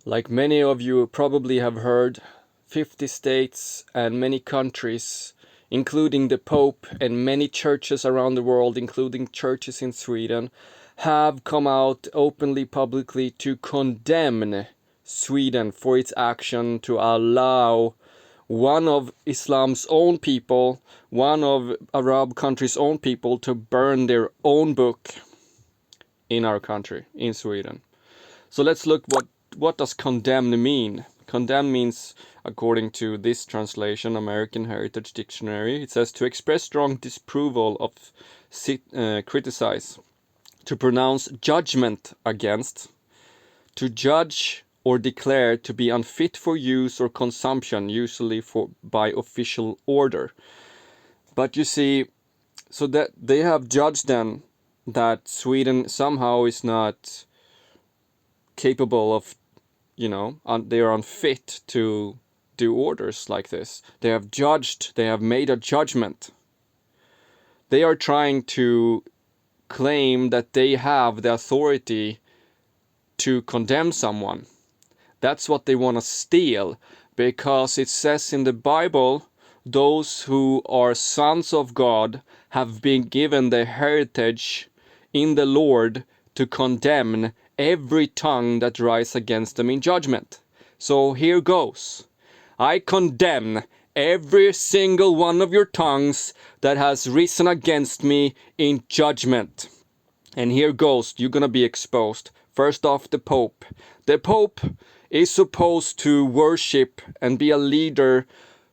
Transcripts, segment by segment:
Like many of you probably have heard, 50 states and many countries, including the Pope and many churches around the world, including churches in Sweden, have come out openly, publicly to condemn Sweden for its action to allow one of Islam's own people, one of Arab countries' own people, to burn their own book in our country, in Sweden. So let's look what does condemn mean. Condemn means, according to this translation, American Heritage Dictionary, it says to express strong disapproval of, criticize, to pronounce judgment against, to judge or declare to be unfit for use or consumption, usually by official order. But you see, so that they have judged then that Sweden somehow is not capable of, they are unfit to do orders like this. They have judged, they have made a judgment. They are trying to claim that they have the authority to condemn someone. That's what they want to steal, because it says in the Bible, those who are sons of God have been given the heritage in the Lord to condemn every tongue that rises against them in judgment. So here goes. I condemn every single one of your tongues that has risen against me in judgment. And here goes. You're going to be exposed. First off, the Pope. The Pope is supposed to worship and be a leader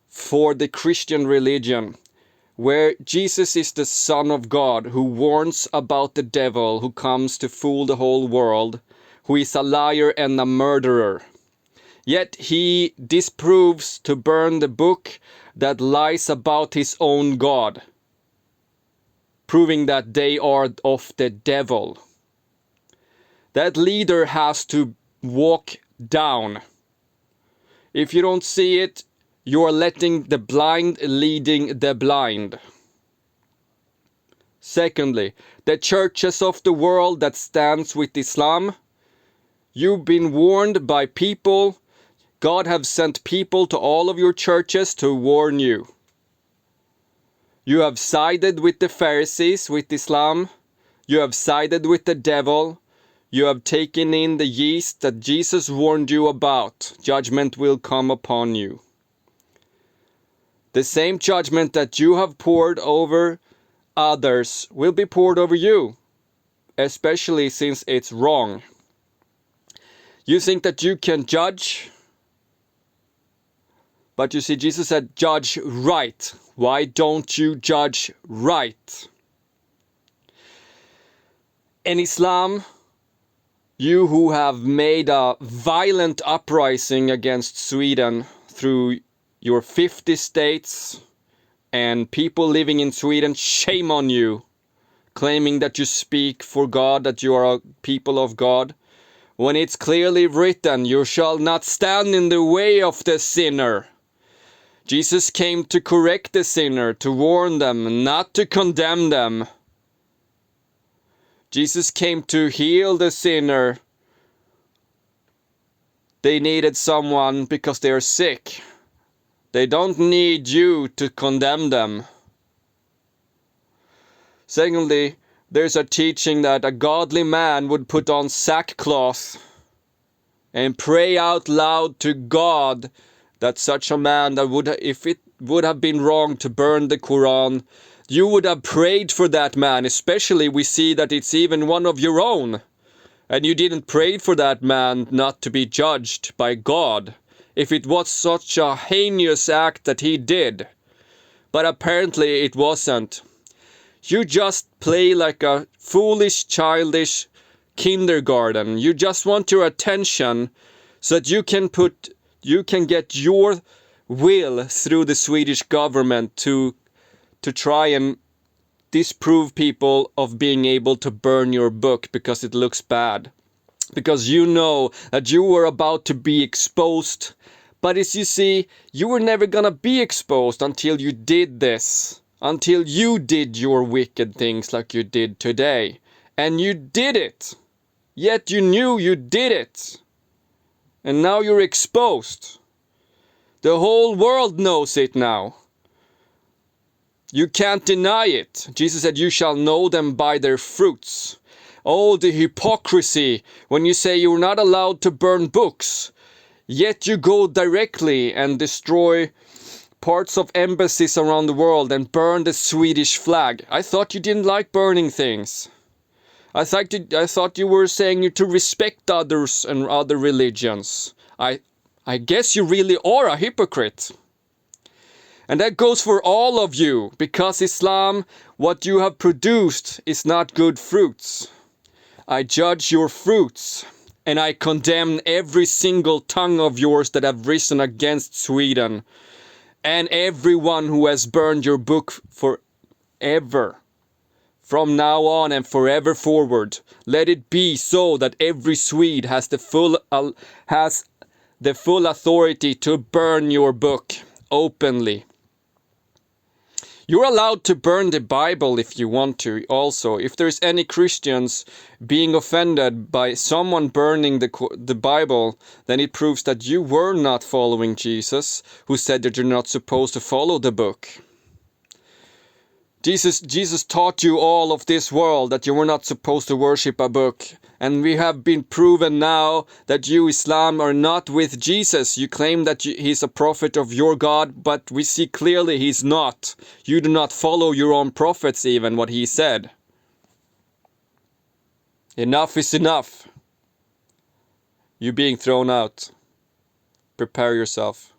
for the Christian religion, where Jesus is the Son of God, who warns about the devil, who comes to fool the whole world, who is a liar and a murderer. Yet he disproves to burn the book that lies about his own God, proving that they are of the devil. That leader has to walk down. If you don't see it, you are letting the blind leading the blind. Secondly, the churches of the world that stands with Islam, you've been warned by people. God have sent people to all of your churches to warn you. You have sided with the Pharisees, with Islam. You have sided with the devil. You have taken in the yeast that Jesus warned you about. Judgment will come upon you. The same judgment that you have poured over others will be poured over you, especially since it's wrong. You think that you can judge, but you see, Jesus said, judge right. Why don't you judge right? In Islam, you who have made a violent uprising against Sweden through your 50 states and people living in Sweden, shame on you, claiming that you speak for God, that you are a people of God, when it's clearly written, you shall not stand in the way of the sinner. Jesus came to correct the sinner, to warn them, not to condemn them. Jesus came to heal the sinner. They needed someone because they are sick. They don't need you to condemn them. Secondly, there's a teaching that a godly man would put on sackcloth and pray out loud to God that such a man that would, if it would have been wrong to burn the Quran, you would have prayed for that man. Especially we see that it's even one of your own. And you didn't pray for that man not to be judged by God, if it was such a heinous act that he did. But apparently it wasn't. You just play like a foolish, childish kindergarten. You just want your attention so that you can get your will through the Swedish government to try and disprove people of being able to burn your book because it looks bad. Because you know that you were about to be exposed. But as you see, you were never gonna be exposed until you did this. Until you did your wicked things like you did today. And you did it. Yet you knew you did it. And now you're exposed. The whole world knows it now. You can't deny it. Jesus said, you shall know them by their fruits. Oh, the hypocrisy when you say you're not allowed to burn books, yet you go directly and destroy parts of embassies around the world and burn the Swedish flag. I thought you didn't like burning things. I thought you were saying you to respect others and other religions. I guess you really are a hypocrite. And that goes for all of you, because Islam, what you have produced, is not good fruits. I judge your fruits, and I condemn every single tongue of yours that have risen against Sweden, and everyone who has burned your book forever. From now on and forever forward, let it be so that every Swede has the full authority to burn your book openly. You're allowed to burn the Bible if you want to also. If there's any Christians being offended by someone burning the Bible, then it proves that you were not following Jesus, who said that you're not supposed to follow the book. Jesus taught you all of this world that you were not supposed to worship a book. And we have been proven now that you, Islam, are not with Jesus. You claim that he's a prophet of your God, but we see clearly he's not. You do not follow your own prophets even, what he said. Enough is enough. You being thrown out. Prepare yourself.